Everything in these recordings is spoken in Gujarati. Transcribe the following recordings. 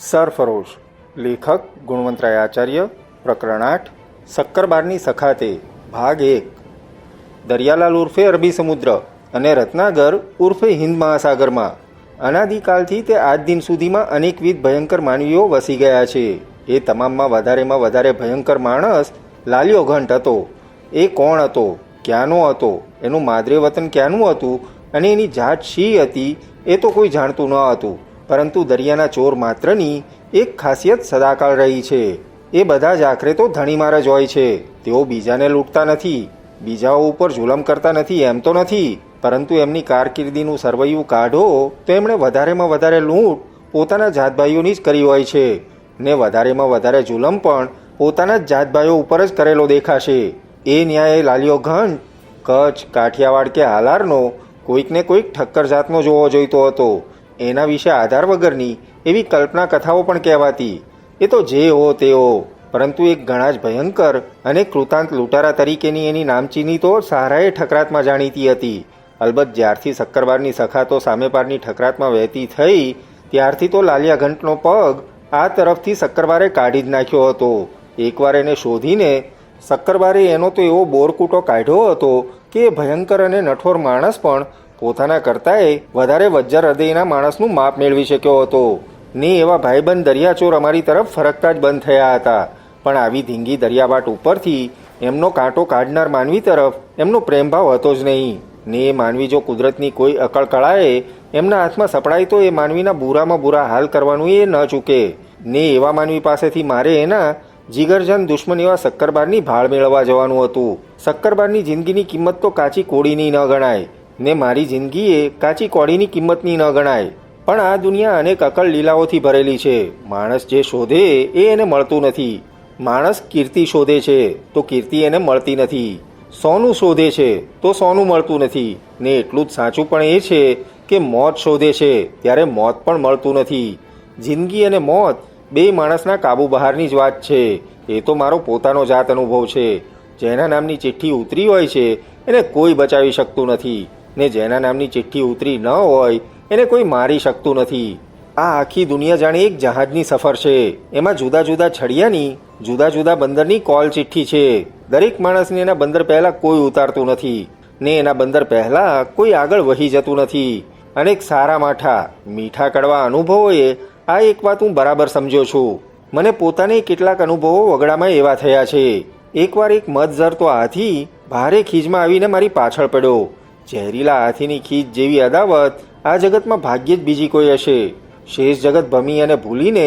સરફરોશ. લેખક ગુણવંતરાય આચાર્ય. પ્રકરણ 8. શક્કરબારની સખાતે. ભાગ 1. દરિયાલાલ ઉર્ફે અરબી સમુદ્ર અને રત્નાગર ઉર્ફે હિન્દ મહાસાગરમાં અનાદિકાલથી તે આજ દિન સુધીમાં અનેકવિધ ભયંકર માનવીઓ વસી ગયા છે. એ તમામમાં વધારે ભયંકર માણસ લાલિયો ઘંટ હતો. એ કોણ હતો, ક્યાંનો હતો, એનું માદરે વતન ક્યાંનું હતું અને એની જાત શી હતી એ તો કોઈ જાણતું ન હતું. પરંતુ દરિયાના ચોર માત્રની એક ખાસિયત સદાકાળ રહી છે. એ બધા જ આખરે તો ધણીમાર જ હોય છે. તેઓ બીજાને લૂંટતા નથી, બીજાઓ ઉપર જુલમ કરતા નથી એમ તો નથી, પરંતુ એમની કારકિર્દીનું સરવૈયું કાઢો તો એમણે વધારેમાં વધારે લૂંટ પોતાના જાતભાઈઓની જ કરી હોય છે ને વધારેમાં વધારે જુલમ પણ પોતાના જ જાતભાઈઓ ઉપર જ કરેલો દેખાશે. એ ન્યાય લાલિયો ઘંટ કચ્છ, કાઠિયાવાડ કે હાલારનો કોઈકને કોઈક ઠક્કર જાતનો જોવો જોઈતો હતો. એના વિશે આધાર વગરની એવી કલ્પના કથાઓ પણ કહેવાતી. એ તો જે હો તે હો, પરંતુ એક ઘણા જ ભયંકર અને કૃતાંત લૂંટારા તરીકેની એની નામચીની તો સારાએ ઠકરાતમાં જાણીતી હતી. અલબત્ત જ્યારથી શક્કરબારની સખાતો સામેપારની ઠકરાતમાં વહેતી થઈ ત્યારથી તો લાલિયા ઘંટનો પગ આ તરફથી શક્કરબારે કાઢી જ નાખ્યો હતો. એકવાર એને શોધીને શક્કરબારે એનો તો એવો બોરકૂટો કાઢ્યો હતો કે એ ભયંકર અને નઠોર માણસ પણ પોતાના કરતાંય વધારે વજ્જર હૃદયના માણસનું માપ મેળવી શક્યો હતો. ને એવા ભાઈબંધ દરિયાચોર અમારી તરફ ફરકતા જ બંધ થયા હતા. પણ આવી ધીંગી દરિયાવાટ ઉપરથી એમનો કાંટો કાઢનાર માનવી તરફ એમનો પ્રેમભાવ હતો જ નહીં. ને એ માનવી જો કુદરતની કોઈ અકળકળાએ એમના હાથમાં સપડાય તો એ માનવીના બુરામાં બુરા હાલ કરવાનું એ ન ચૂકે. ને એવા માનવી પાસેથી મારે એના જીગરજાન દુશ્મન એવા શક્કરબારની ભાળ મેળવવા જવાનું હતું. શક્કરબારની જિંદગીની કિંમત તો કાચી કોડીની ન ગણાય ને મારી જિંદગીએ કાચી કોડીની કિંમતની ન ગણાય. પણ આ દુનિયા અનેક અકળ લીલાઓથી ભરેલી છે. માણસ જે શોધે એ એને મળતું નથી. માણસ કીર્તિ શોધે છે તો કીર્તિ એને મળતી નથી. સોનું શોધે છે તો સોનું મળતું નથી. ને એટલું જ સાચું પણ એ છે કે મોત શોધે છે ત્યારે મોત પણ મળતું નથી. જિંદગી અને મોત બે માણસના કાબુ બહારની જ વાત છે. એ તો મારો પોતાનો જાત અનુભવ છે. જેના નામની ચિઠ્ઠી ઉતરી હોય છે એને કોઈ બચાવી શકતું નથી, ને જેના નામની ચિઠ્ઠી ઉતરી ન હોય એને કોઈ મારી શકતું નથી. આ આખી દુનિયા જાણે એક જહાજની સફર છે. એમાં જુદા જુદા છડિયાની જુદા જુદા બંદરની કોલ ચિઠ્ઠી છે. દરેક માણસને એના બંદર પહેલાં કોઈ ઉતારતું નથી ને એના બંદર પહેલાં કોઈ આગળ વહી જતું નથી. અનેક સારા માઠા મીઠા કડવા અનુભવોએ આ એક વાત હું બરાબર સમજ્યો છું. મને પોતાને કેટલાક અનુભવો વગડામાં એવા થયા છે. એકવાર એક મદઝરતો હાથી ભારે ખીજમાં આવીને મારી પાછળ પડ્યો. ઝેરીલા હાથીની ખીજ જેવી અદાવત આ જગતમાં ભાગ્યે જ બીજી કોઈ હશે. શેષ જગત ભમી અને ભૂલીને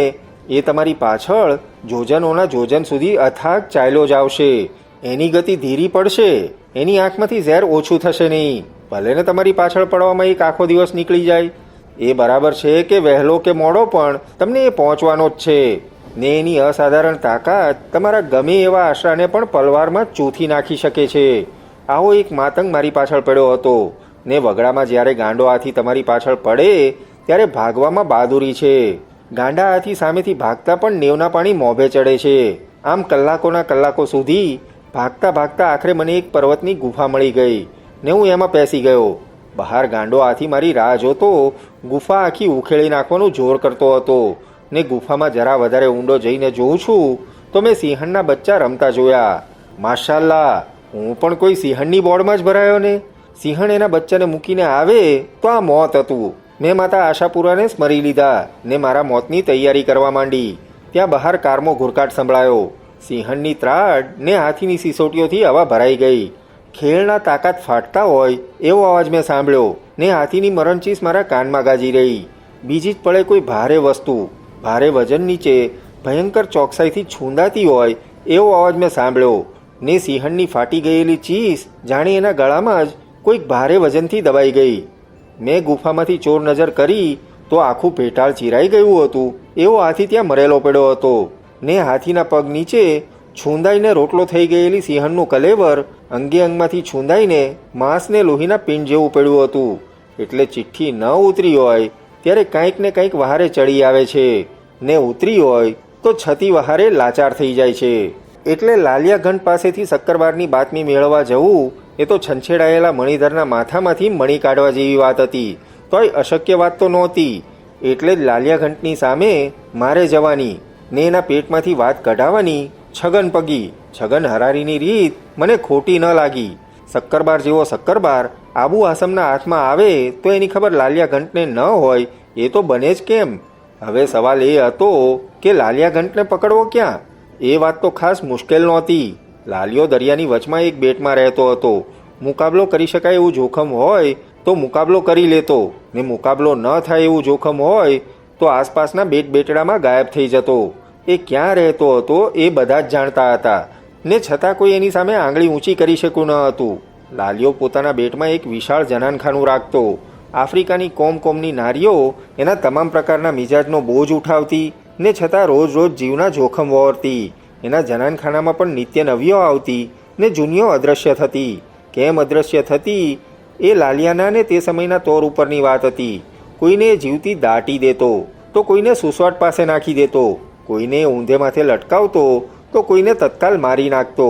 એ તમારી પાછળ જોજનોના જોજન સુધી અથાગ ચાલ્યો જ આવશે. એની ગતિ ધીરી પડશે, એની આંખમાંથી ઝેર ઓછું થશે નહીં. ભલે ને તમારી પાછળ પડવામાં એક આખો દિવસ નીકળી જાય. એ બરાબર છે કે વહેલો કે મોડો પણ તમને એ પહોંચવાનો જ છે. ને એની અસાધારણ તાકાત તમારા ગમે એવા આશરાને પણ પલવારમાં ચૂથી નાખી શકે છે. આવો એક માતંગ મારી પાછળ પડ્યો હતો. ને વગડામાં જ્યારે ગાંડો હાથી તમારી પાછળ પડે ત્યારે ભાગવામાં બહાદુરી છે. ગાંડા હાથી સામેથી ભાગતા પણ નેવના પાણી મોભે ચડે છે. આમ કલાકોના કલાકો સુધી ભાગતા ભાગતા આખરે મને એક પર્વતની ગુફા મળી ગઈ ને હું એમાં પેસી ગયો. બહાર ગાંડો હાથી મારી રાહ જોતો ગુફા આખી ઉખેડી નાખવાનું જોર કરતો હતો. ને ગુફામાં જરા વધારે ઊંડો જઈને જોઉં છું તો મેં સિંહણના બચ્ચા રમતા જોયા. માશાલ્લાહ, હું પણ કોઈ સિંહણની બોર્ડમાં જ ભરાયો ને. સિંહણ એના બચ્ચાને મૂકીને આવે તો આ મોત હતું. મેં માતા આશાપુરાને સ્મરી લીધા ને મારા મોતની તૈયારી કરવા માંડી. ત્યાં બહાર કારમો ઘુરકાટ સંભળાયો. સિંહણની ત્રાડ ને હાથીની સિસોટીઓથી હવા ભરાઈ ગઈ. ખેળના તાકાત ફાટતા હોય એવો અવાજ મેં સાંભળ્યો ને હાથીની મરણચીસ મારા કાનમાં ગાજી રહી. બીજી જ પળે કોઈ ભારે વસ્તુ ભારે વજન નીચે ભયંકર ચોકસાઈથી છૂંદાતી હોય એવો અવાજ મેં સાંભળ્યો. ને સિંહણની ફાટી ગયેલી ચીસ જાણે એના ગળામાં જ કોઈક ભારે વજનથી દબાઈ ગઈ. મેં ગુફામાંથી ચોર નજર કરી તો આખું પેટાળ ચીરાઈ ગયું હતું એવો હાથી ત્યાં મરેલો પડ્યો હતો. ને હાથીના પગ નીચે છૂંદાઈને રોટલો થઈ ગયેલી સિંહણનું કલેવર અંગે અંગમાંથી છૂંદાઈને માંસને લોહીના પિંડ જેવું પડ્યું હતું. એટલે ચિઠ્ઠી ન ઉતરી હોય ત્યારે કંઈક ને કંઈક વહારે ચડી આવે છે, ને ઉતરી હોય તો છતી વહારે લાચાર થઈ જાય છે. એટલે લાલિયા ઘંટ પાસેથી શક્કરબારની બાતમી મેળવવા જવું એ તો છંછેડાયેલા મણિધરના માથામાંથી મણી કાઢવા જેવી વાત હતી. તોય અશક્ય વાત તો નહોતી. એટલે જ લાલિયા ઘંટની સામે મારે જવાની ને એના પેટમાંથી વાત કઢાવવાની છગન પગી છગન હરારીની રીત મને ખોટી ન લાગી. શક્કરબાર જેવો શક્કરબાર આબુ આસમના હાથમાં આવે તો એની ખબર લાલિયા ઘંટને ન હોય એ તો બને જ કેમ? હવે સવાલ એ હતો કે લાલિયા ઘંટને પકડવો ક્યાં? એ વાત તો ખાસ મુશ્કેલ નહોતી. લાલિયો દરિયાની વચમાં એક બેટમાં રહેતો હતો. મુકાબલો કરી શકાય એવું જોખમ હોય તો મુકાબલો કરી લેતો ને મુકાબલો ન થાય એવું જોખમ હોય તો આસપાસના બેટડામાં ગાયબ થઈ જતો. એ ક્યાં રહેતો હતો એ બધા જ જાણતા હતા ને છતાં કોઈ એની સામે આંગળી ઊંચી કરી શકતું ન હતું. લાલિયો પોતાના બેટમાં એક વિશાળ જનાનખાનું રાખતો. આફ્રિકાની કોમની નારીઓ એના તમામ પ્રકારના મિજાજનો બોજ ઉઠાવતી ને છતાં રોજ જીવના જોખમ વહોરતી. એના જનાનખાનામાં પણ નિત્ય નવીઓ આવતી ને જૂનીઓ અદૃશ્ય થતી. કેમ અદૃશ્ય થતી એ લાલિયાના ને તે સમયના તોર ઉપરની વાત હતી. કોઈને જીવતી દાટી દેતો તો કોઈને સુસવાટ પાસે નાખી દેતો, કોઈને ઊંધે માથે લટકાવતો તો કોઈને તત્કાલ મારી નાખતો.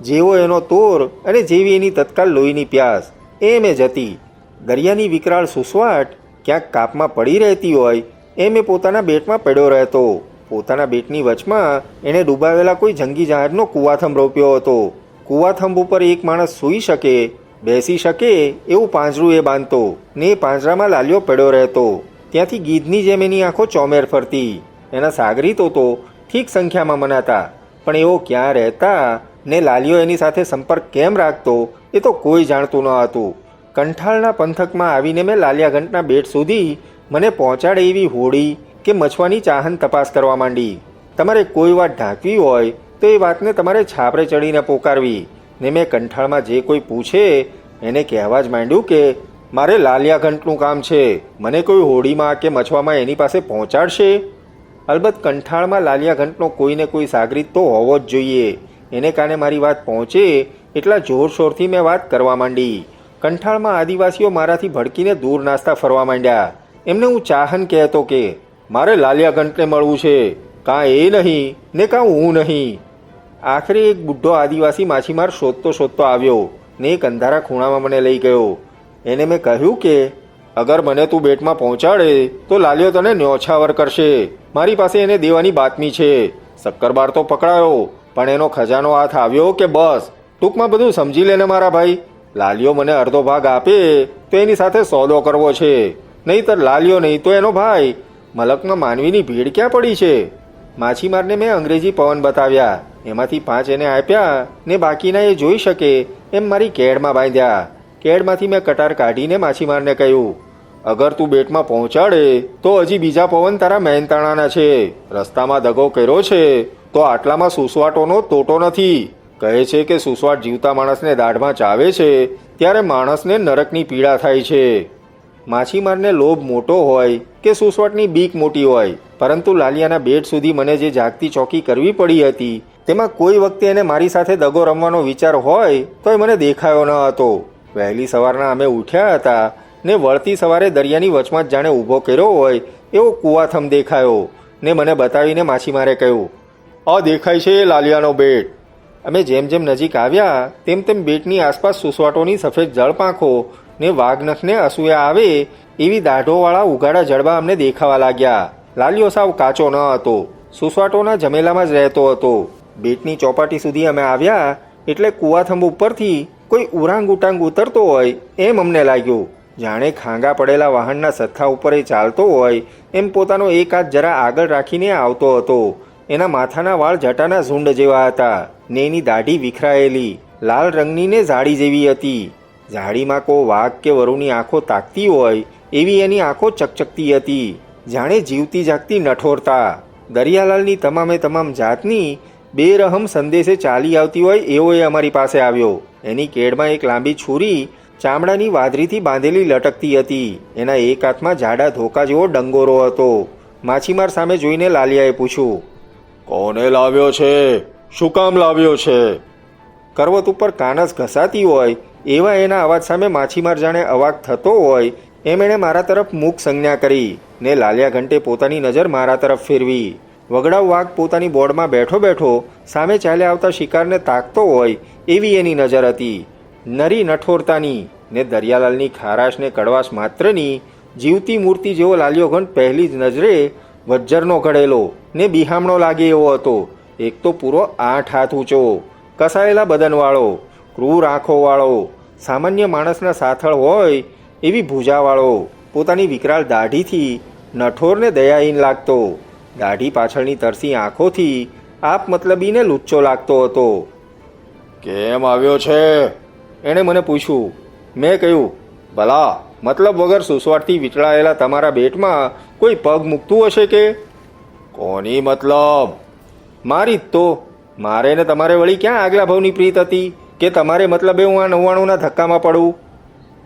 જેવો એનો તોર અને જેવી એની તત્કાલ લોહીની પ્યાસ એમ એ જતી. દરિયાની વિકરાળ સુસવાટ ક્યાંક કાપમાં પડી રહેતી હોય એમ એ પોતાના બેટમાં પડ્યો રહેતો. પોતાના બેટની વચમાં એણે ડૂબાવેલા કોઈ જંગી જહાજનો કુવાથંભ રોપ્યો હતો. કુવાથંભ ઉપર એક માણસ સૂઈ શકે, બેસી શકે એવું પાંજરું એ બાંધતો ને એ પાંજરામાં લાલિયો પડ્યો રહેતો. ત્યાંથી ગીધની જેમ એની આંખો ચોમેર ફરતી. એના સાગરીતો તો ઠીક સંખ્યામાં મનાતા, પણ એવો ક્યાં રહેતા ને લાલિયો એની સાથે સંપર્ક કેમ રાખતો એ તો કોઈ જાણતું ન હતું. કંઠાળના પંથકમાં આવીને મેં લાલિયા ઘંટના બેટ સુધી મને પહોંચાડે એવી હોડી કે મછવાની ચાહન તપાસ કરવા માંડી. તમારે કોઈ વાત ઢાંકવી હોય તો એ વાતને તમારે છાપરે ચડીને પોકારવી ને મેં કંઠાળમાં જે કોઈ પૂછે એને કહેવા જ માંડ્યું કે મારે લાલિયા ઘંટનું કામ છે, મને કોઈ હોડીમાં કે મછવામાં એની પાસે પહોંચાડશે. અલબત્ત કંઠાળમાં લાલિયા ઘંટનો કોઈને કોઈ સાગરીત તો હોવો જ જોઈએ. એને કાને મારી વાત પહોંચે એટલા જોરશોરથી મેં વાત કરવા માંડી. કંઠાળમાં આદિવાસીઓ મારાથી ભડકીને દૂર નાસ્તા ફરવા માંડ્યા. એમને હું ચાહન કહેતો કે મારે લાલિયા ઘંટને મળવું છે, કાં એ નહીં ને કાં હું નહીં. આખરે એક બુઢો આદિવાસી માછીમાર શોધતો આવ્યો ને એક અંધારા ખૂણામાં મને લઈ ગયો. એને મેં કહ્યું કે અગર મને તું બેટમાં પહોંચાડે તો લાલિયો તને ન્યોછાવર કરશે. મારી પાસે એને દેવાની બાતમી છે. શક્કરબાર તો પકડાયો પણ એનો ખજાનો હાથ આવ્યો કે બસ. ટૂંકમાં બધું સમજી લેને મારા ભાઈ. લાલિયો મને અડધો ભાગ આપે તો એની સાથે સોદો કરવો છે, નહીંતર લાલિયો નહીં તો એનો ભાઈ. મલકમાં માનવીની ભીડ ક્યાં પડી છે? માછીમારને મેં અંગ્રેજી પવન બતાવ્યા. એમાંથી 5 એને આપ્યા ને બાકીના એ જોઈ શકે એમ મારી કેડમાં બાંધ્યા. કેડમાંથી મેં કટાર કાઢીને માછીમારને કહ્યું, અગર તું બેટમાં પહોંચાડે તો હજી બીજા પવન તારા મહેનતાણાના છે. રસ્તામાં દગો કર્યો છે તો આટલામાં સુસવાટોનો તોટો નથી. કહે છે કે સુસવાટ જીવતા માણસને દાઢમાં ચાવે છે ત્યારે માણસને નરકની પીડા થાય છે. માછીમારને લોભ મોટો હોય કે સુસવાટની બીક મોટી હોય, પરંતુ લાલિયાના બેટ સુધી મને જે જાગતી ચોકી કરવી પડી હતી તેમાં કોઈ વખતે એને મારી સાથે દગો રમવાનો વિચાર હોય તોય મને દેખાયો ન હતો. વહેલી સવારના અમે ઉઠ્યા હતા ને વળતી સવારે દરિયાની વચમાં જ જાણે ઊભો કર્યો હોય એવો કુવાથંભ દેખાયો ને મને બતાવીને માછીમારે કહ્યું, આ દેખાય છે લાલિયાનો બેટ. અમે જેમ નજીક આવ્યા તેમ બેટની આસપાસ સુસવાટોની સફેદ જળપાંખો ને વાઘનખને અસૂયા આવે એવી દાઢોવાળા ઉઘાડા જડબા અમને દેખાવા લાગ્યા. લાલિયો સાવ કાચો ન હતો, સુસવાટોના જમેલામાં જ રહેતો હતો. બેટની ચોપાટી સુધી અમે આવ્યા એટલે કુવાથંભ ઉપરથી કોઈ ઉરાંગ ઉતરતો હોય એમ અમને લાગ્યું. જાણે ખાંગા પડેલા વાહનના સથ્થા ઉપર એ ચાલતો હોય એમ પોતાનો એક હાથ જરા આગળ રાખીને આવતો હતો. એના માથાના વાળ જટાના ઝુંડ જેવા હતા ને એની દાઢી વિખરાયેલી લાલ રંગની ને ઝાડી જેવી હતી. ઝાડીમાં કોઈ વાઘ કે વરુની આંખો તાકતી હોય એવી એની આંખો ચકચકતી હતી, જાણે જીવતી જાગતી નઠોરતા. દરિયાલાલની તમામ જાતની બેરહમ સંદેશે ચાલી આવતી હોય એવો એ અમારી પાસે આવ્યો. એની કેડમાં એક લાંબી છુરી ચામડાની વાદરીથી બાંધેલી લટકતી હતી. એના એક હાથમાં જાડા ધોકા જેવો ડંગોરો હતો. માછીમાર સામે જોઈને લાલિયાએ પૂછ્યું, કોને લાવ્યો છે? શું કામ લાવ્યો છે? કરવત ઉપર કાનસ ઘસાતી હોય એવા એના અવાજ સામે માછીમાર જાણે અવાક થતો હોય એમ એણે મારા તરફ મુખ સંજ્ઞા કરી ને લાલિયા ઘંટે પોતાની નજર મારા તરફ ફેરવી. વગડાવ વાઘ પોતાની બોર્ડમાં બેઠો સામે ચાલ્યા આવતા શિકારને તાકતો હોય એવી એની નજર હતી. નરી નઠોરતાની ને દરિયાલાલની ખારાશ ને કડવાશ માત્રની જીવતી મૂર્તિ જેવો લાલિયો ઘંટ પહેલી જ નજરે વજ્જરનો ઘડેલો ને બિહામણો લાગે એવો હતો. એક તો પૂરો 8 હાથ ઊંચો, કસાયેલા બદનવાળો, ક્રૂર આંખોવાળો, સામાન્ય માણસના સાથળ હોય એવી ભૂજાવાળો, પોતાની વિકરાળ દાઢીથી નઠોરને દયાહીન લાગતો, દાઢી પાછળની તરસી આંખોથી આપ મતલબીને લુચ્ચો લાગતો હતો. કેમ આવ્યો છે? એણે મને પૂછ્યું. મેં કહ્યું, ભલા મતલબ વગર સુસવાટથી વીંટળાયેલા તમારા બેટમાં કોઈ પગ મૂકતું હશે કે? કોની મતલબ? મારી જ તો. મારે ને તમારે વળી ક્યાં આગલા ભાવની પ્રીત હતી કે તમારે મતલબે હું આ 99ના ધક્કામાં પડું?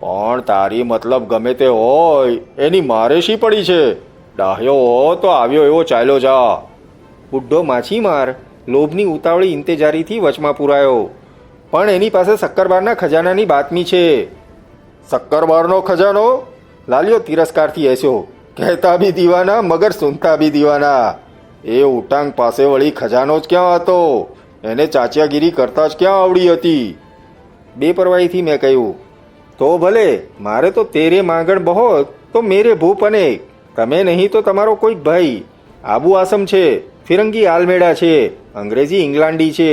પણ તારી મતલબ ગમે તે હોય એની મારે શી પડી છે? ડાહ્યો હો તો આવ્યો એવો ચાલ્યો જા. બુઢો માછીમાર લોભની ઉતાવળી ઇંતેજારીથી વચમાં પુરાયો. પણ એની પાસે શક્કરબારના ખજાનાની બાતમી છે. શક્કરબારનો ખજાનો? લાલિયો તિરસ્કારથી હસ્યો. કહેતા બી દીવાના મગર સુનતા બી દીવાના. એ ઉટાંગ પાસે વળી ખજાનો જ ક્યાં હતો? એને ચાચિયાગીરી કરતા જ ક્યાં આવડી હતી? બેપરવાહીથી મેં કહ્યું, તો ભલે, મારે તો તેરે માંગણ બહોત તો મેરે ભૂપ અનેક. તમે નહીં તો તમારો કોઈક ભાઈ. આબુ આસમ છે, ફિરંગી આલમેડા છે, અંગ્રેજી ઇંગ્લાન્ડી છે,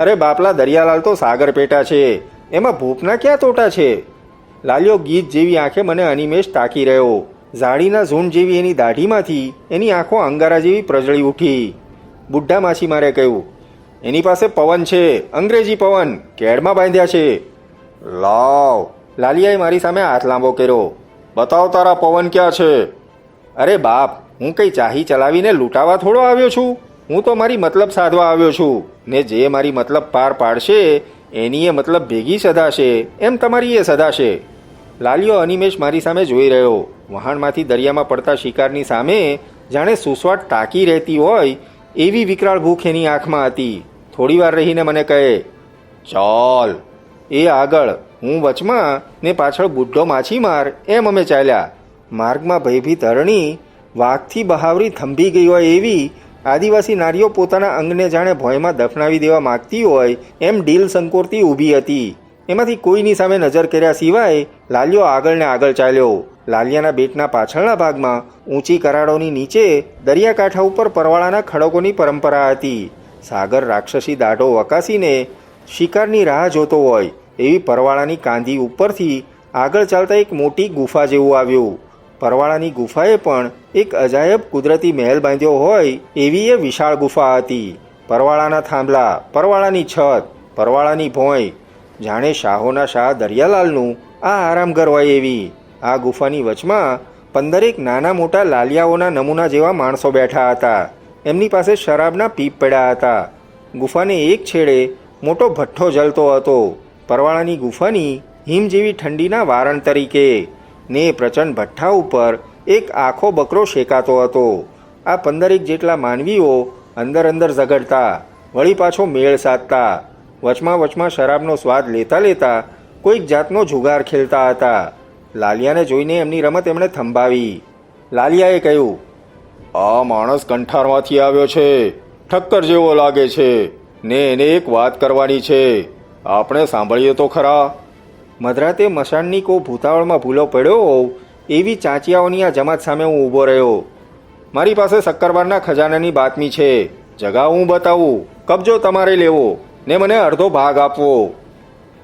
અરે બાપલા દરિયાલાલ તો સાગર પેટા છે. એમાં ભૂપના ક્યાં તોટા છે? લાલિયો ગીત જેવી આંખે મને અનિમેષ તાકી રહ્યો. ઝાડીના ઝૂંડ જેવી એની દાઢીમાંથી એની આંખો અંગારા જેવી પ્રજળી ઉઠી. બુઢા માછીમારે કહ્યું, એની પાસે પવન છે, અંગ્રેજી પવન, કેડમાં બાંધ્યા છે. લાવ. લાલિયાએ મારી સામે હાથ લાંબો કર્યો. બતાવ તારા પવન ક્યાં છે? અરે બાપ, હું કંઈ ચાહી ચલાવીને લૂંટાવા થોડો આવ્યો છું. હું તો મારી મતલબ સાધવા આવ્યો છું, ને જે મારી મતલબ પાર પાડશે એની એ મતલબ ભેગી સધાશે એમ તમારી એ સધાશે. લાલિયો અનિમેષ મારી સામે જોઈ રહ્યો. વહાણમાંથી દરિયામાં પડતા શિકારની સામે જાણે સુસવાટ તાકી રહેતી હોય એવી વિકરાળ ભૂખ એની આંખમાં હતી. થોડી વાર રહીને મને કહે, ચાલ. એ આગળ, હું વચમાં ને પાછળ બુઢો માછીમાર, એમ અમે ચાલ્યા. માર્ગમાં ભયભીત હરણી વાઘથી બહાવરી થંભી ગઈ હોય એવી આદિવાસી નારીઓ પોતાના અંગને જાણે ભોયમાં દફનાવી દેવા માગતી હોય એમ ડીલ સંકોરતી ઊભી હતી. એમાંથી કોઈની સામે નજર કર્યા સિવાય લાલિયો આગળ ને આગળ ચાલ્યો. લાલિયાના બેટના પાછળના ભાગમાં ઊંચી કરાડોની નીચે દરિયાકાંઠા ઉપર પરવાળાના ખડકોની પરંપરા હતી. સાગર રાક્ષસી દાઢો વકાસીને શિકારની રાહ જોતો હોય એવી પરવાળાની કાંધી ઉપરથી આગળ ચાલતા એક મોટી ગુફા જેવું આવ્યું. પરવાળાની ગુફાએ પણ એક અજાયબ કુદરતી મહેલ બાંધ્યો હોય એવી એ વિશાળ ગુફા હતી. પરવાળાના થાંભલા, પરવાળાની છત, પરવાળાની ભોંય, જાણે શાહોના શાહ દરિયાલાલનું આ આરામઘર હોય એવી. આ ગુફાની વચમાં 15 નાના મોટા લાલિયાઓના નમૂના જેવા માણસો બેઠા હતા. એમની પાસે શરાબના પીપ પડ્યા હતા. ગુફાને એક છેડે મોટો ભઠ્ઠો જલતો હતો, પરવાળાની ગુફાની હિમ જેવી ઠંડીના વારણ તરીકે. ને પ્રચંડ ભઠ્ઠા ઉપર એક આખો બકરો શેકાતો હતો. આ 15 જેટલા માનવીઓ અંદર અંદર ઝઘડતા, વળી પાછો મેળ સાધતા, વચમાં શરાબનો સ્વાદ લેતા લેતા કોઈક જાતનો જુગાર ખેલતા હતા. લાલિયાને જોઈને એમની રમત એમણે થંભાવી. લાલિયાએ કહ્યું, આ માણસ કંઠારમાંથી આવ્યો છે, ઠક્કર જેવો લાગે છે, ને એને એક વાત કરવાની છે, આપણે સાંભળીએ તો ખરા. મધરાતે મશાનની કો ભૂતાવળમાં ભૂલો પડ્યો હોવ એવી ચાંચિયાઓની આ જમાત સામે હું ઊભો રહ્યો. મારી પાસે શક્કરબારના ખજાનાની બાતમી છે, જગા હું બતાવું, કબજો તમારે લેવો ને મને અડધો ભાગ આપવો.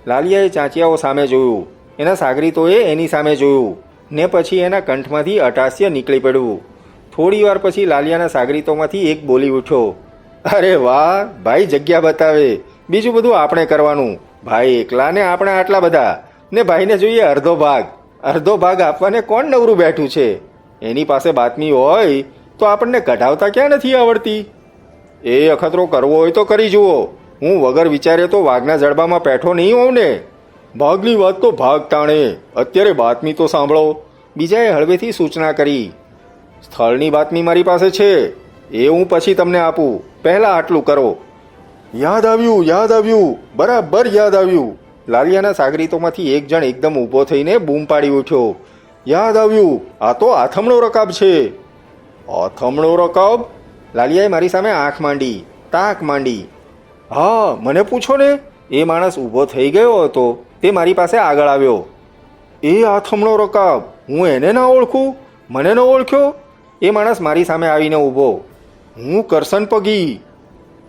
લાલિયાએ ચાંચિયાઓ સામે જોયું, એના સાગરીતોએ એની સામે જોયું, ને પછી એના કંઠમાંથી અટાસ્ય નીકળી પડ્યું. થોડી વાર પછી લાલિયાના સાગરીતોમાંથી એક બોલી ઉઠ્યો, અરે વાહ ભાઈ, જગ્યા બતાવે, બીજું બધું આપણે કરવાનું. ભાઈ એકલા ને આપણે આટલા બધા, ને ભાઈને જોઈએ અડધો ભાગ. અડધો ભાગ આપવાને કોણ નવરું બેઠું છે? એની પાસે બાતમી હોય તો આપણને કઢાવતા ક્યાં નથી આવડતી? એ અખતરો કરવો હોય તો કરી જુઓ. હું વગર વિચારે તો વાઘના જડબામાં પેઠો નહીં હોઉં ને. ભાગની વાત તો ભાગ ટાણે, અત્યારે બાતમી તો સાંભળો. બીજાએ હળવેથી સૂચના કરી. સ્થળની બાતમી મારી પાસે છે, એ હું પછી તમને આપું, પહેલાં આટલું કરો. યાદ આવ્યું, બરાબર યાદ આવ્યું. લાલિયાના સાગરીતોમાંથી એક જણ એકદમ ઊભો થઈને બૂમ પાડી ઉઠ્યો, યાદ આવ્યું, આ તો આથમણો રકાબ છે. આથમણો રકાબ? લાલિયાએ મારી સામે આંખ માંડી, તાક માંડી. હા, મને પૂછો ને. એ માણસ ઊભો થઈ ગયો હતો તે મારી પાસે આગળ આવ્યો. એ આથમણો રકાબ, હું એને ના ઓળખું? મને ન ઓળખ્યો? એ માણસ મારી સામે આવીને ઊભો. હું કરશન પગી.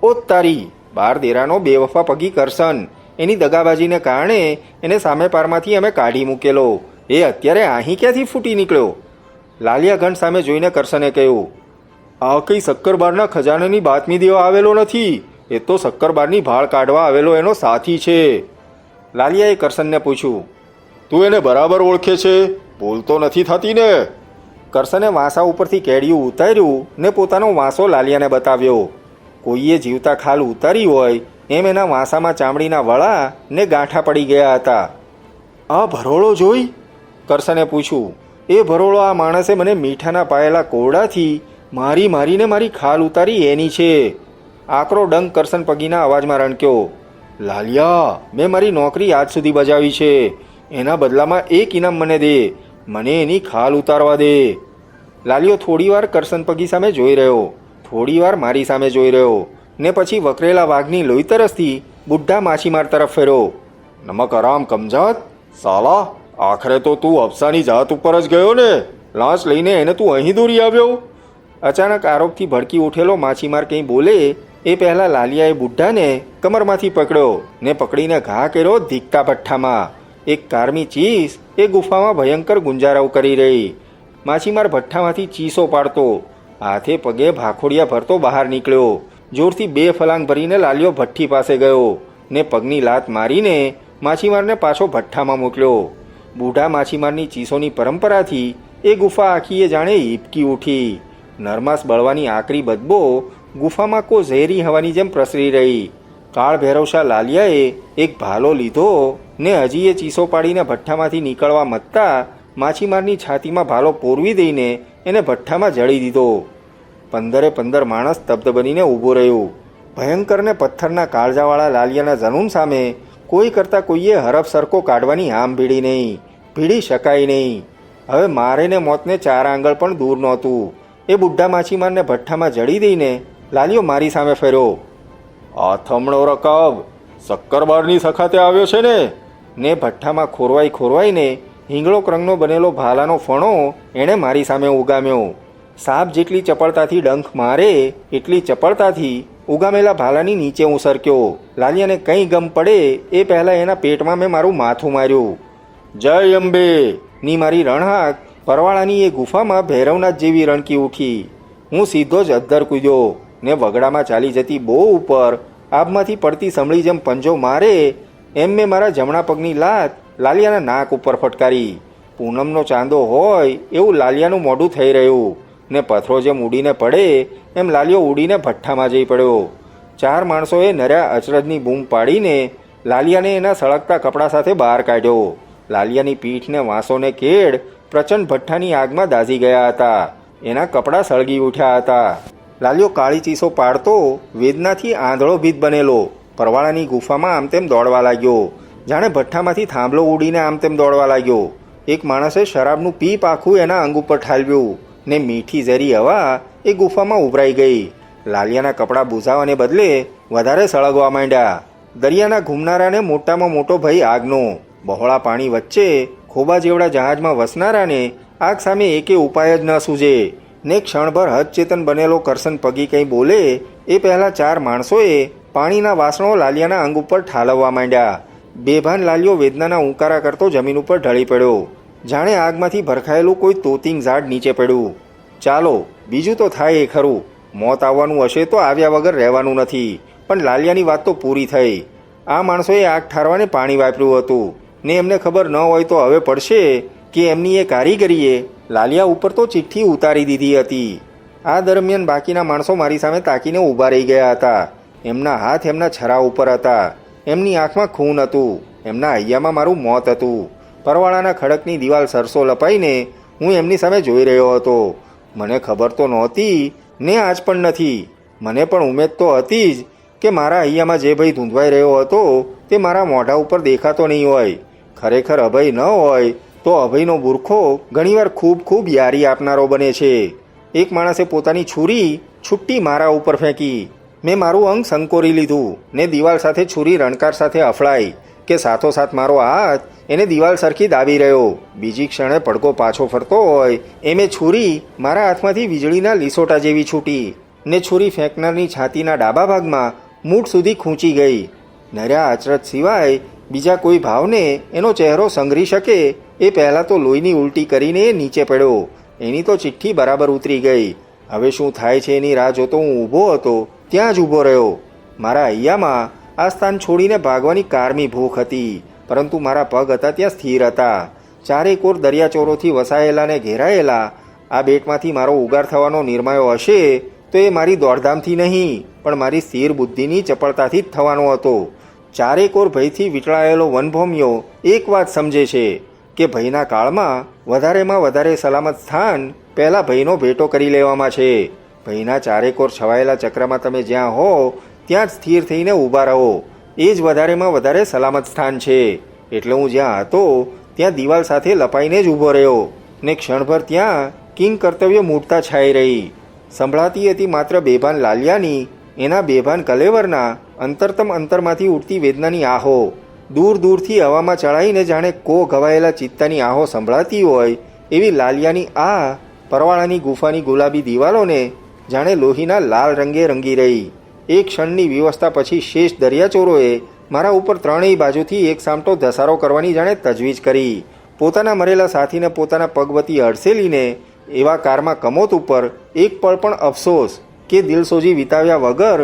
ઓ તારી! બાર દેરાનો બેવફા પગી કરશન. એની દગાબાજીને કારણે એને સામે પારમાંથી અમે કાઢી મૂકેલો. એ અત્યારે અહીં ક્યાંથી ફૂટી નીકળ્યો? લાલિયા ઘંટ સામે જોઈને કરશને કહ્યું, આ કંઈ શક્કરબારના ખજાનાની બાતમી દેવા આવેલો નથી. એ તો શક્કરબારની ભાળ કાઢવા આવેલો એનો સાથી છે. લાલિયાએ કરશનને પૂછ્યું, તું એને બરાબર ઓળખે છે? બોલતો નથી થતી ને? કરશને વાંસા ઉપરથી કેડિયું ઉતાર્યું ને પોતાનો વાંસો લાલિયાને બતાવ્યો. કોઈએ જીવતા ખાલ ઉતારી હોય એમ એના વાંસામાં ચામડીના વળા ને ગાંઠા પડી ગયા હતા. આ ભરોળો જોઈ? કરશને પૂછ્યું. એ ભરોળો આ માણસે મને મીઠાના પાયેલા કોરડાથી મારીને મારી ખાલ ઉતારી એની છે. આકરો ડંક કરશન પગીના અવાજમાં રણક્યો. લાલિયા, મેં મારી નોકરી આજ સુધી બજાવી છે. એના બદલામાં એક ઇનામ મને દે. મને એની ખાલ ઉતારવા દે. લાલિયો થોડીવાર કરશન પગી સામે જોઈ રહ્યો, થોડીવાર મારી સામે જોઈ રહ્યો ને પછી વકરેલા વાઘની લોહી તરસથી બુઢા માછીમાર તરફ ફેર્યો. નમક હરામ કમજાત સાલા, આખરે તો તું અફસાની જાત ઉપર જ ગયો ને? લાંચ લઈને એને તું અહીં દોરી આવ્યો? અચાનક આરોપથી ભડકી ઉઠેલો માછીમાર કંઈ બોલે એ પહેલાં લાલિયાએ બુઢાને કમરમાંથી પકડ્યો ને પકડીને ઘા કર્યો ધીકતા ભઠ્ઠામાં. એક કારમી ચીસ એ ગુફામાં ભયંકર ગુંજારાવ કરી રહી. માછીમાર ભઠ્ઠામાંથી ચીસો પાડતો, હાથે પગે ભાખોડિયા ભરતો બહાર નીકળ્યો. જોરથી 2 ફલાંગ ભરીને લાલિયો ભઠ્ઠી પાસે ગયો ને પગની લાત મારીને માછીમારને પાછો ભઠ્ઠામાં મોકલ્યો. બુઢા માછીમારની ચીસોની પરંપરાથી એ ગુફા આખીએ જાણે હિપકી ઉઠી. નરમાસ બળવાની આકરી બદબો ગુફામાં કોઈ ઝેરી હવાની જેમ પ્રસરી રહી. કાળ ભૈરવશાહ લાલિયાએ એક ભાલો લીધો ને હજી એ ચીસો પાડીને ભઠ્ઠામાંથી નીકળવા મથતા માછીમારની છાતીમાં ભાલો પોરવી દઈને એને ભઠ્ઠામાં જડી દીધો. 15 માણસ સ્તબ્ધ બનીને ઊભો રહ્યું. ભયંકર ને પથ્થરના કાળજાવાળા લાલિયાના જનૂન સામે કોઈ કરતાં કોઈએ હરફ સરકો કાઢવાની આમ ભીડી નહીં, ભીડી શકાય નહીં. હવે મારે ને મોતને 4 આંગળ પણ દૂર નહોતું. એ બુઢા માછીમારને ભઠ્ઠામાં જડી દઈને લાલિયો મારી સામે ફેર્યો. આથમણો રકાબ, શક્કરબારની સખાતે આવ્યો છે ને ભઠ્ઠામાં ખોરવાઈને હિંગળો રંગનો બનેલો ભાલાનો ફણો એણે મારી સામે ઉગામ્યો. સાપ જેટલી ચપળતાથી ડંખ મારે એટલી ચપળતાથી ઉગામેલા ભાલાની નીચે હું સરક્યો. લાલિયાને કંઈ ગમ પડે એ પહેલાં એના પેટમાં મેં મારું માથું માર્યું. જય અંબે ની મારી રણહાક પરવાળાની એ ગુફામાં ભૈરવનાથ જેવી રણકી ઉઠી. હું સીધો જ અદ્ધર કૂદ્યો ને વગડામાં ચાલી જતી બહુ ઉપર આબમાંથી પડતી સમળી જેમ પંજો મારે એમ મેં મારા જમણા પગની લાત લાલિયાના નાક ઉપર ફટકારી. પૂનમનો ચાંદો હોય એવું લાલિયાનું મોઢું થઈ રહ્યું ને પથરો જેમ ઉડીને પડે એમ લાલિયો ઉડીને ભઠ્ઠામાં જઈ પડ્યો. 4 માણસોએ નર્યા અચરજની બૂમ પાડીને લાલિયાને એના સળગતા કપડાં સાથે બહાર કાઢ્યો. લાલિયાની પીઠને વાંસોને કેડ પ્રચંડ ભઠ્ઠાની આગમાં દાઝી ગયા હતા. એના કપડાં સળગી ઉઠ્યા હતા. લાલિયો કાળી ચીસો પાડતો વેદનાથી આંધળો ભીત બનેલો પરવાળાની ગુફામાં આમ તેમ દોડવા લાગ્યો. જાણે ભઠ્ઠામાંથી થાંભલો ઉડીને આમ તેમ દોડવા લાગ્યો. એક માણસે શરાબનું પીપ આખું એના અંગ ઉપર ઠાલવ્યું ને મીઠી ઝેરી હવા એ ગુફામાં ઉભરાઈ ગઈ. લાલિયાના કપડાં બુઝાવાને બદલે વધારે સળગવા માંડ્યા. દરિયાના ઘૂમનારાને મોટામાં મોટો ભય આગનો. બહોળા પાણી વચ્ચે ખોબા જેવડા જહાજમાં વસનારાને આગ સામે એકે ઉપાય જ ન સૂજે. ને ક્ષણભર હદચેતન બનેલો કરશન પગી કંઈ બોલે એ પહેલાં 4 માણસોએ પાણીના વાસણો લાલિયાના અંગ ઉપર ઠાલવવા માંડ્યા. બેભાન લાલિયો વેદનાના ઉંકારા કરતો જમીન ઉપર ઢળી પડ્યો. જાણે આગમાંથી ભરખાયેલું કોઈ તોતિંગ ઝાડ નીચે પડ્યું. ચાલો, બીજું તો થાય એ ખરું. મોત આવવાનું હશે તો આવ્યા વગર રહેવાનું નથી. પણ લાલિયાની વાત તો પૂરી થઈ. આ માણસોએ આગ ઠારવાને પાણી વાપર્યું હતું ને એમને ખબર ન હોય તો હવે પડશે કે એમની એ કારીગરીએ લાલિયા ઉપર તો ચિઠ્ઠી ઉતારી દીધી હતી. આ દરમિયાન બાકીના માણસો મારી સામે તાકીને ઊભા રહી ગયા હતા. એમના હાથ એમના છરા ઉપર હતા. એમની આંખમાં ખૂન હતું. એમના હૈયામાં મારું મોત હતું. પરવાળાના ખડકની દિવાલ સરસો લપાઈને હું એમની સામે જોઈ રહ્યો હતો. મને ખબર તો નહોતી ને આજ પણ નથી. મને પણ ઉમેદ તો હતી જ કે મારા હૈયામાં જે ભય ધૂંધવાઈ રહ્યો હતો તે મારા મોઢા ઉપર દેખાતો નહીં હોય. ખરેખર અભય ન હોય તો અભયનો બુરખો ઘણીવાર ખૂબ યારી આપનારો બને છે. એક માણસે પોતાની છુરી છુટ્ટી મારા ઉપર ફેંકી. મેં મારું અંગ સંકોરી લીધું ને દિવાલ સાથે છુરી રણકાર સાથે અફળાઈ કે સાથોસાથ મારો હાથ એને દિવાલ સરખી દાબી રહ્યો. બીજી ક્ષણે પડઘો પાછો ફરતો હોય એમે છુરી મારા હાથમાંથી વીજળીના લીસોટા જેવી છૂટી ને છુરી ફેંકનારની છાતીના ડાબા ભાગમાં મૂઠ સુધી ખૂંચી ગઈ. નર્યા અચરજ સિવાય બીજા કોઈ ભાવને એનો ચહેરો સંઘરી શકે એ પહેલાં તો લોહીની ઉલટી કરીને એ નીચે પડ્યો. એની તો ચિઠ્ઠી બરાબર ઉતરી ગઈ. હવે શું થાય છે એની રાહ જોતો હું ઊભો હતો ત્યાં જ ઊભો રહ્યો. મારા હૈયામાં આ સ્થાન છોડીને ભાગવાની કારમી ભૂખ હતી, પરંતુ મારા પગ હતા ત્યાં સ્થિર હતા. ચારે કોર દરિયાચોરોથી વસાયેલા ને ઘેરાયેલા આ બેટમાંથી મારો ઉગાર થવાનો નિર્માયો હશે તો એ મારી દોડધામથી નહીં પણ મારી સ્થિર બુદ્ધિની ચપળતાથી જ થવાનો હતો. ચારે કોર ભયથી વીંટળાયેલો વનભોમિયો એક વાત સમજે છે કે ભયના કાળમાં વધારે સલામત સ્થાન પહેલાં ભયનો ભેટો કરી લેવામાં છે. ભયના ચારે કોર છવાયેલા ચક્રમાં તમે જ્યાં હો ત્યાં જ સ્થિર થઈને ઊભા રહો. એ જ વધારે સલામત સ્થાન છે. એટલે હું જ્યાં હતો ત્યાં દિવાલ સાથે લપાઈને જ ઊભો રહ્યો ને ક્ષણભર ત્યાં કિંગ કર્તવ્ય મૂર્તા છાઈ રહી. સંભળાતી હતી માત્ર બેભાન લાલિયાની, એના બેભાન કલેવરના અંતરતમ અંતરમાંથી ઉઠતી વેદનાની આહો. દૂર દૂરથી હવામાં ચડાઈને જાણે કો ઘવાયેલા ચિત્તાની આહો સંભળાતી હોય એવી લાલિયાની આ પરવાળાની ગુફાની ગુલાબી દિવાલોને જાણે લોહીના લાલ રંગે રંગી રહી. એક ક્ષણની વ્યવસ્થા પછી શેષ દરિયાચોરોએ મારા ઉપર ત્રણેય બાજુથી એક સામટો ધસારો કરવાની જાણે તજવીજ કરી. પોતાના મરેલા સાથીને પોતાના પગવતી હડસેલીને એવા કારમાં કમોત ઉપર એક પળ પણ અફસોસ કે દિલસોજી વિતાવ્યા વગર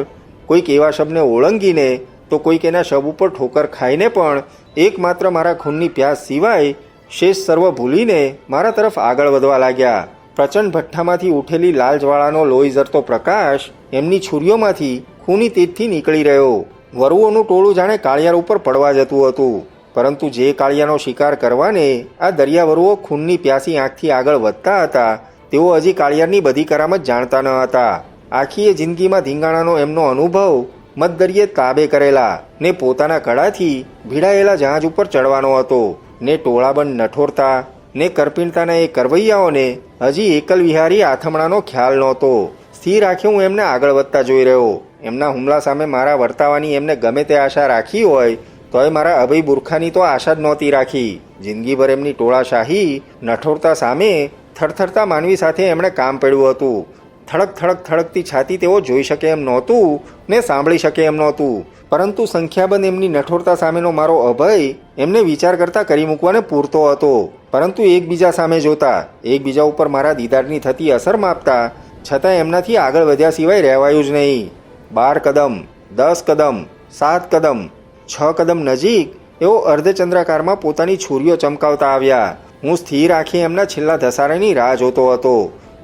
કોઈક એવા શબને ઓળંગીને તો કોઈક એના શબ ઉપર ઠોકર ખાઈને પણ એકમાત્ર મારા ખૂનની પ્યાસ સિવાય શેષ સર્વ ભૂલીને મારા તરફ આગળ વધવા લાગ્યા. પ્રચંડ ભઠ્ઠામાંથી ઉઠેલી લાલ જ્વાળાનો લોહી ઝરતો પ્રકાશ એમની છુરીઓમાંથી ખૂની તેજથી નીકળી રહ્યો. વરુઓનું ટોળું જાણે કાળિયાર ઉપર પડવા જતું હતું, પરંતુ જે કાળિયાનો શિકાર કરવાને આ દરિયાવરુઓ ખૂનની પ્યાસી આંખથી આગળ વધતા હતા તેઓ હજી કાળિયારની બધી કરામત જાણતા ન હતા. આખી એ જિંદગીમાં ધીંગાણાનો એમનો અનુભવ મધદરિયે તાબે કરેલા ને પોતાના કડાથી ભીડાયેલા જહાજ ઉપર ચડવાનો હતો ને ટોળાબંધ નઠોરતા ને કરપીણતાના એ કરવૈયાઓને હજી એકલ વિહારી આથમણાનો ખ્યાલ નહોતો. સ્થિર આંખે હું એમને આગળ વધતા જોઈ રહ્યો. એમના હુમલા સામે મારા વર્તાવાની એમને ગમે તે આશા રાખી હોય તોય મારા અભય બુરખાની તો આશા જ નહોતી રાખી. જિંદગીભર એમની ટોળાશાહી નઠોરતા સામે થરથરતા માનવી સાથે એમણે કામ પડ્યું હતું. થડકતી છાતી તેઓ જોઈ શકે એમ નહોતું ને સાંભળી શકે એમ નહોતું, પરંતુ સંખ્યાબંધ એમની નઠોરતા સામેનો મારો અભય એમને વિચાર કરતા કરી મૂકવાને પૂરતો હતો. પરંતુ એકબીજા સામે જોતા, એકબીજા ઉપર મારા દીદારની થતી અસર માપતા, છતાં એમનાથી આગળ વધ્યા સિવાય રહેવાયું જ નહીં. 12 કદમ, 10 કદમ, 7 કદમ, 6 કદમ નજીક એઓ અર્ધચંદ્રાકારમાં પોતાની છુરીઓ ચમકાવતા આવ્યા. હું સ્થિર આંખે એમના છેલ્લા ધસારાની રાહ જોતો હતો.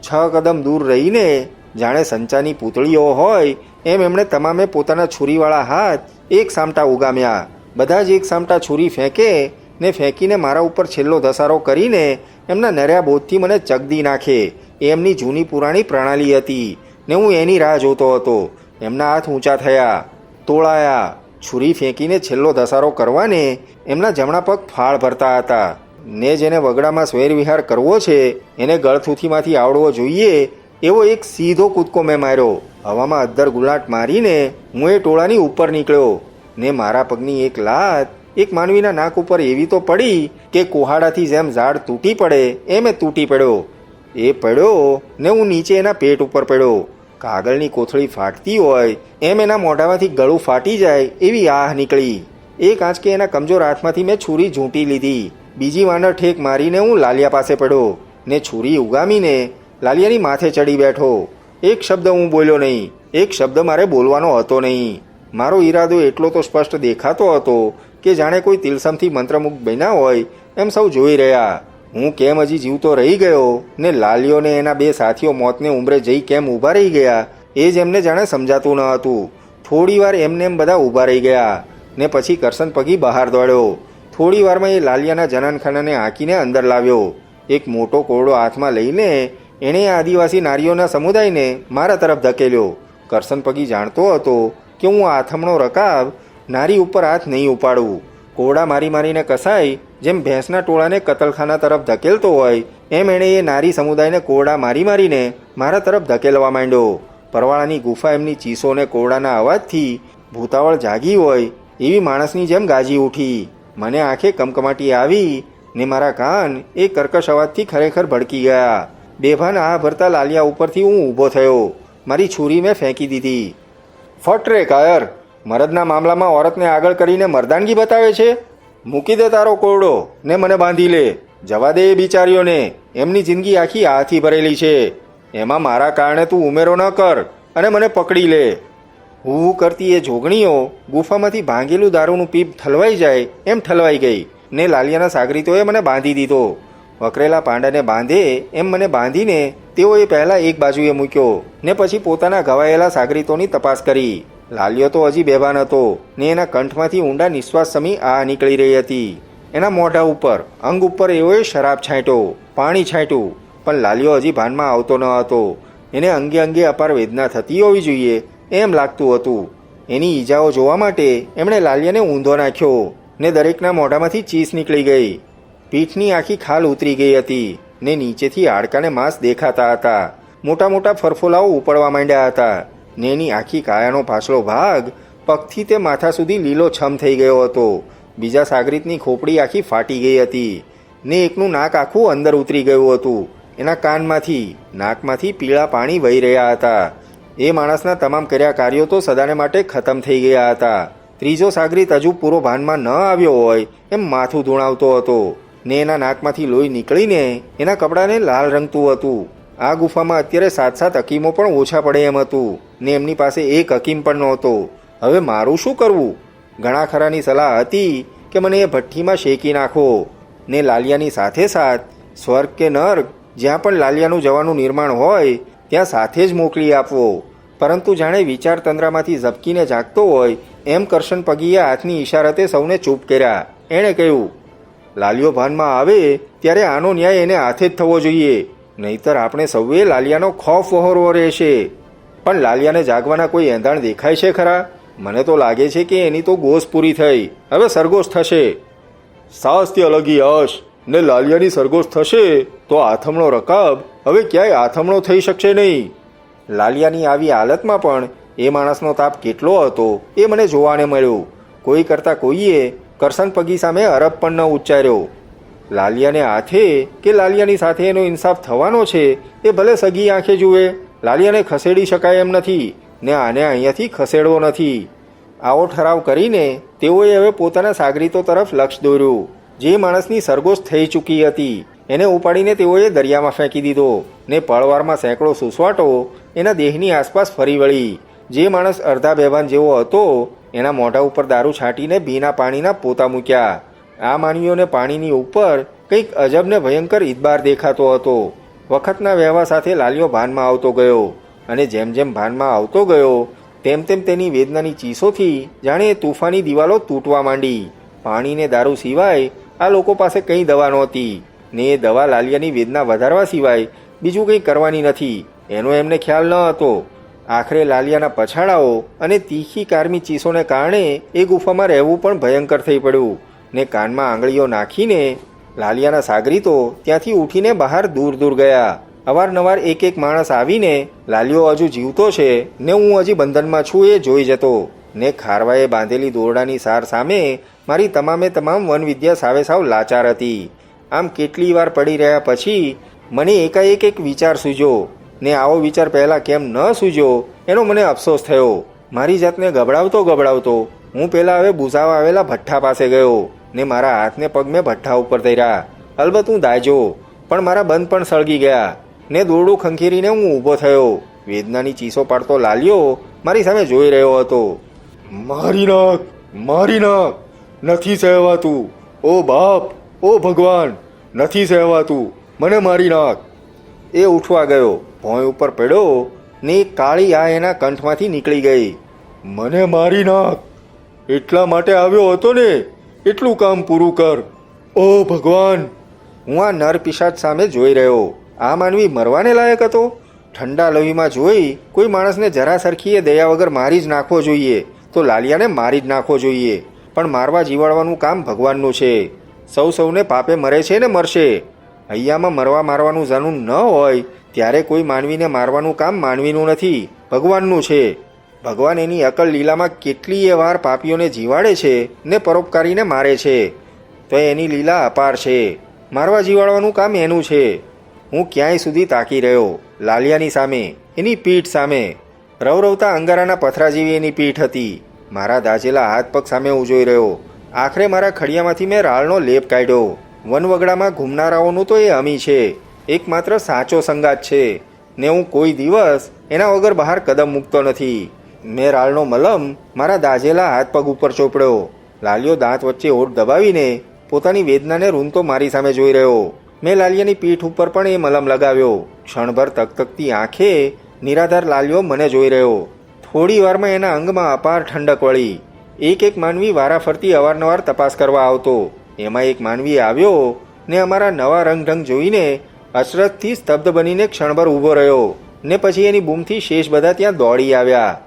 6 કદમ દૂર રહીને જાણે સંચાની પૂતળીઓ હોય એમ એમણે તમામે પોતાના છુરીવાળા હાથ એક સામટા ઉગામ્યા. બધા જ એક સામટા છુરી ફેંકે ને ફેંકીને મારા ઉપર છેલ્લો ધસારો કરીને એમના નર્યા બોધથી મને ચગદી નાખે એ એમની જૂની પુરાણી પ્રણાલી હતી ને હું એની રાહ જોતો હતો. એમના હાથ ઊંચા થયા, તોળાયા. છુરી ફેંકીને છેલ્લો ધસારો કરવાને એમના જમણા પગ ફાળ ભરતા હતા ને જેને વગડામાં સ્વૈરવિહાર કરવો છે એને ગળથૂથીમાંથી આવડવો જોઈએ એવો એક સીધો કૂદકો મેં માર્યો. હવામાં અદ્ધર ગુલાટ મારીને હું એ ટોળાની ઉપર નીકળ્યો ને મારા પગની એક લાત એક માનવીના નાક ઉપર એવી તો પડી કે કુહાડાથી જેમ ઝાડ તૂટી પડે એમ એ તૂટી પડ્યો. એ પડ્યો ને હું નીચે એના પેટ ઉપર પડ્યો. કાગળની કોથળી ફાટતી હોય એમ એના મોઢામાંથી ગળું ફાટી જાય એવી આહ નીકળી. એક આંચકે એના કમજોર હાથમાંથી મેં છુરી ઝૂંટી લીધી. બીજી વાનર ઠેક મારીને હું લાલિયા પાસે પડ્યો ને છુરી ઉગામીને લાલિયાની માથે ચડી બેઠો. એક શબ્દ હું બોલ્યો નહીં. એક શબ્દ મારે બોલવાનો હતો નહીં. મારો ઈરાદો એટલો તો સ્પષ્ટ દેખાતો હતો કે જાણે કોઈ તિલસમથી મંત્રમુગ્ધ બન્યા હોય એમ સૌ જોઈ રહ્યા. હું કેમ હજી જીવતો રહી ગયો ને લાલિયો ને એના બે સાથીઓ મોતને ઉંબરે જઈ કેમ ઊભા રહી ગયા એ જ એમને જાણે સમજાતું ન હતું. થોડી વાર એમને એમ બધા ઊભા રહી ગયા ને પછી કરસન પગી બહાર દોડ્યો. થોડી વારમાં એ લાલિયાના જનાનખાનાને આંકીને અંદર લાવ્યો. એક મોટો કોરડો હાથમાં લઈને એણે આદિવાસી નારીઓના સમુદાયને મારા તરફ ધકેલ્યો. કરસન પગી જાણતો હતો કે હું આથમણો રકાબ નારી ઉપર હાથ નહીં ઉપાડું. કોરડા મારી મારીને કસાઈ જેમ ભેંસના ટોળાને કતલખાના તરફ ધકેલતો હોય એમ એણે એ નારી સમુદાયને કોરડા મારી મારીને મારા તરફ ધકેલવા માંડ્યો. પરવાળાની ગુફા એમની ચીસોને કોરડાના અવાજથી ભૂતાવળ જાગી હોય એવી માણસની જેમ ગાજી ઉઠી. મને આંખે કમકમાટી આવી ને મારા કાન એ કર્કશ અવાજથી ખરેખર ભડકી ગયા. બેભાન આ ભરતા લાલિયા ઉપરથી હું ઊભો થયો. મારી છુરી મેં ફેંકી દીધી. ફટ રે કાયર, મરદના મામલામાં ઓરતને આગળ કરીને મર્દાનગી બતાવે છે. મૂકી દે તારો કોરડો ને મને બાંધી લે. જવા દે એ બિચારીઓને, એમની જિંદગી આખી આથી ભરેલી છે. એમાં મારા કારણે તું ઉમેરો ન કર અને મને પકડી લે. હું કરતી એ જોગણીઓ ગુફામાંથી ભાંગેલું દારૂનું પીપ ઠલવાઈ જાય એમ ઠલવાઈ ગઈ ને લાલિયાના સાગરીતોએ મને બાંધી દીધો. વકરેલા પાંડાને બાંધે એમ મને બાંધીને તેઓએ પહેલાં એક બાજુએ મૂક્યો ને પછી પોતાના ઘવાયેલા સાગરીતોની તપાસ કરી. લાલિયો તો હજી બેભાન હતો ને એના કંઠમાંથી ઊંડા નિશ્વાસ સમી આ નીકળી રહી હતી. એના મોઢા ઉપર, અંગ ઉપર એઓએ શરાબ છાંટ્યો, પાણી છાંટ્યું, પણ લાલિયો હજી ભાનમાં આવતો ન હતો. એને અંગે અંગે અપાર વેદના થતી હોવી જોઈએ એમ લાગતું હતું. એની ઈજાઓ જોવા માટે એમણે લાલિયાને ઊંધો નાખ્યો ને દરેકના મોઢામાંથી ચીસ નીકળી ગઈ. પીઠની આખી ખાલ ઉતરી ગઈ હતી ને નીચેથી હાડકાને માંસ દેખાતા હતા. મોટા મોટા ફરફોલાઓ ઉપડવા માંડ્યા હતા ને એની આખી કાયાનો પાછલો ભાગ પગથી તે માથા સુધી લીલો છમ થઈ ગયો હતો. બીજા સાગરીતની ખોપડી આખી ફાટી ગઈ હતી ને એકનું નાક આખું અંદર ઉતરી ગયું હતું. એના કાનમાંથી, નાકમાંથી પીળા પાણી વહી રહ્યા હતા. એ માણસના તમામ કર્યા કાર્યો તો સદાને માટે ખતમ થઈ ગયા હતા. ત્રીજો સાગરીત હજુ પૂરો ભાનમાં ન આવ્યો હોય એમ માથું ધૂણાવતો હતો ને એના નાકમાંથી લોહી નીકળીને એના કપડાને લાલ રંગતું હતું. આ ગુફામાં અત્યારે 7-7 હકીમો પણ ઓછા પડે એમ હતું ને એમની પાસે એક હકીમ પણ નહોતો. હવે મારું શું કરવું? ઘણા ખરાની સલાહ હતી કે મને એ ભઠ્ઠીમાં શેકી નાખો ને લાલિયાની સાથે સાથ સ્વર્ગ કે નર્ક જ્યાં પણ લાલિયાનું જવાનું નિર્માણ હોય ત્યાં સાથે જ મોકલી આપવો. પરંતુ જાણે વિચાર તંદ્રામાંથી ઝબકીને જાગતો હોય એમ કરશન પગીએ હાથની ઈશારતે સૌને ચૂપ કર્યા. એણે કહ્યું, લાલિયો ભાનમાં આવે ત્યારે આનો ન્યાય એને હાથે જ થવો જોઈએ, નહીતર આપણે સૌએ લાલિયાનો ખોફ વહોરવો રહેશે. પણ લાલિયાને જાગવાના કોઈ એંધાણ દેખાય છે ખરા? મને તો લાગે છે કે એની તો ગોશ પૂરી થઈ, હવે સરગોશ થશે. શાસ્ત્ય લગી હશ ને લાલિયાની સરગોશ થશે તો આથમણો રકાબ હવે ક્યાંય આથમણો થઈ શકશે નહીં. લાલિયાની આવી હાલતમાં પણ એ માણસનો તાપ કેટલો હતો એ મને જોવાને મળ્યું. કોઈ કરતાં કોઈએ કરશન પગી સામે અરબ પણ ન ઉચ્ચાર્યો. લાલિયાને હાથે કે લાલિયાની સાથે એનો ઇન્સાફ થવાનો છે એ ભલે સગી આંખે જુએ, લાલિયાને ખસેડી શકાય એમ નથી ને આને અહીંયાથી ખસેડવો નથી. આવો ઠરાવ કરીને તેઓએ હવે પોતાના સાગરીતો તરફ લક્ષ દોર્યું. જે માણસની સરગોશ થઈ ચૂકી હતી એને ઉપાડીને તેઓએ દરિયામાં ફેંકી દીધો ને પળવારમાં સેંકડો સુસવાટો એના દેહની આસપાસ ફરી વળી. જે માણસ અડધા બેભાન જેવો હતો એના મોઢા ઉપર દારૂ છાંટીને ભીના પાણીના પોતા મૂક્યા. આ માનવીઓને પાણીની ઉપર કંઈક અજબ ને ભયંકર ઈદબાર દેખાતો હતો. વખતના વહેવા સાથે લાલિયો ભાનમાં આવતો ગયો અને જેમ જેમ ભાનમાં આવતો ગયો તેમ તેમ તેની વેદનાની ચીસોથી જાણે એ તૂફાની દિવાલો તૂટવા માંડી. પાણીને દારૂ સિવાય આ લોકો પાસે કંઈ દવા નહોતી ને એ દવા લાલિયાની વેદના વધારવા સિવાય બીજું કંઈ કરવાની નથી એનો એમને ખ્યાલ ન હતો. આખરે લાલિયાના પછાડાઓ અને તીખી કારમી ચીસોને કારણે એ ગુફામાં રહેવું પણ ભયંકર થઈ પડ્યું ને કાનમાં આંગળીઓ નાખીને લાલિયાના સાગરીતો ત્યાંથી ઉઠીને બહાર દૂર દૂર ગયા. અવારનવાર એક એક માણસ આવીને લાલિયો હજુ જીવતો છે ને હું હજી બંધનમાં છું એ જોઈ જતો ને ખારવાએ બાંધેલી દોરડાની સાર સામે મારી તમામે તમામ વનવિદ્યા સાવે સાવ લાચાર હતી. આમ કેટલી વાર પડી રહ્યા પછી મને એકાએક એક વિચાર સૂજ્યો ને આવો વિચાર પહેલાં કેમ ન સૂજ્યો એનો મને અફસોસ થયો. મારી જાતને ગભડાવતો ગભડાવતો હું પહેલાં હવે બુઝાવા આવેલા ભઠ્ઠા પાસે ગયો ને મારા હાથને પગ મેં ભઠ્ઠા ઉપર ધર્યા. અલબત્ત હું દાજ્યો પણ મારા બંધ પણ સળગી ગયા ને દોરડું ખંખેરીને હું ઊભો થયો. વેદનાની ચીસો પાડતો લાલિયો મારી સામે જોઈ રહ્યો હતો. મારી નાખ, મારી નાખ, નથી સહેવાતું. ઓ બાપ, ઓ ભગવાન, નથી સહેવાતું, મને મારી નાખ. એ ઉઠવા ગયો, ભોંય ઉપર પડ્યો ને એક કાળી આ એના કંઠમાંથી નીકળી ગઈ. મને મારી નાખ, એટલા માટે આવ્યો હતો ને, એટલું કામ પૂરું કર. ઓ ભગવાન. હું આ નર પિશાચ સામે જોઈ રહ્યો. આ માનવી મરવાને લાયક હતો? ઠંડા લોહીમાં જોઈ કોઈ માણસને જરા સરખીએ દયા વગર મારી જ નાખવો જોઈએ તો લાલિયાને મારી જ નાખવો જોઈએ. પણ મારવા જીવાડવાનું કામ ભગવાનનું છે. સૌને પાપે મરે છે ને મરશે. હૈયામાં મરવા મારવાનું જાણું ન હોય ત્યારે કોઈ માનવીને મારવાનું કામ માનવીનું નથી, ભગવાનનું છે. ભગવાન એની અકલ લીલામાં કેટલીય વાર પાપીઓને જીવાડે છે ને પરોપકારીને મારે છે. તો એની લીલા અપાર છે. મારવા જીવાડવાનું કામ એનું છે. હું ક્યાંય સુધી તાકી રહ્યો લાલિયાની સામે, એની પીઠ સામે. રવરવતા અંગારાના પથરા જેવી એની પીઠ હતી. મારા દાઝેલા હાથ પગ સામે હું જોઈ રહ્યો. આખરે મારા ખડિયામાંથી મેં રાળનો લેપ કાઢ્યો. વનવગડામાં ઘૂમનારાઓનું તો એ અમી છે, એકમાત્ર સાચો સંગાત છે, ને હું કોઈ દિવસ એના વગર બહાર કદમ મૂકતો નથી. મેં રાળનો મલમ મારા દાઝેલા હાથ પગ ઉપર ચોપડ્યો. લાલિયો દાંત વચ્ચે ઓઠ દબાવીને પોતાની વેદનાને રૂંતો મારી સામે જોઈ રહ્યો. મેં લાલિયાની પીઠ ઉપર પણ એ મલમ લગાવ્યો. ક્ષણભર તકતકતી આંખે નિરાધાર લાલિયો મને જોઈ રહ્યો. થોડી વારમાં એના અંગમાં અપાર ઠંડક વળી. એક માનવી વારાફરતી અવારનવાર તપાસ કરવા આવતો. એમાં એક માનવી આવ્યો ને અમારા નવા રંગઢંગ જોઈને અચરજથી સ્તબ્ધ બનીને ક્ષણભર ઊભો રહ્યો, ને પછી એની બૂમથી શેષ બધા ત્યાં દોડી આવ્યા.